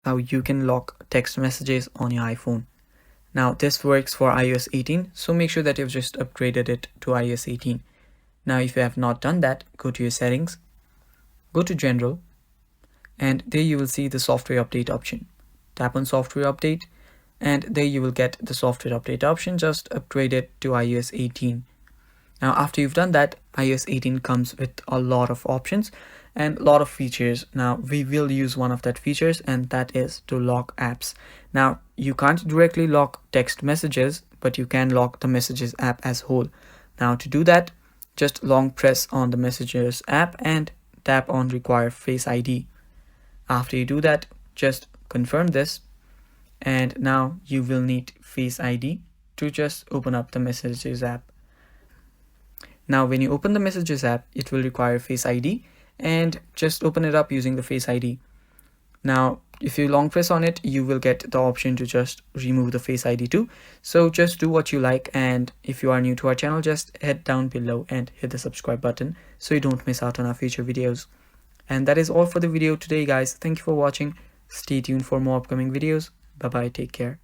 how you can lock text messages on your iPhone. Now this works for iOS 18, so make sure that you've just upgraded it to iOS 18. Now if you have not done that, go to your settings, go to general, and there you will see the software update option. Tap on software update, and there you will get the software update option. Just upgrade it to iOS 18. Now after you've done that, iOS 18 comes with a lot of options and a lot of features. Now we will use one of that features, and that is to lock apps. Now you can't directly lock text messages, but you can lock the Messages app as whole. Now to do that, just long press on the Messages app and tap on require Face ID. After you do that, just confirm this, and now you will need Face ID to just open up the Messages app. Now when you open the Messages app, it will require Face ID, and just open it up using the Face ID. Now if you long press on it, you will get the option to just remove the Face ID too. So just do what you like, and if you are new to our channel, just head down below and hit the subscribe button so you don't miss out on our future videos. And that is all for the video today, guys. Thank you for watching. Stay tuned for more upcoming videos. Bye bye, take care.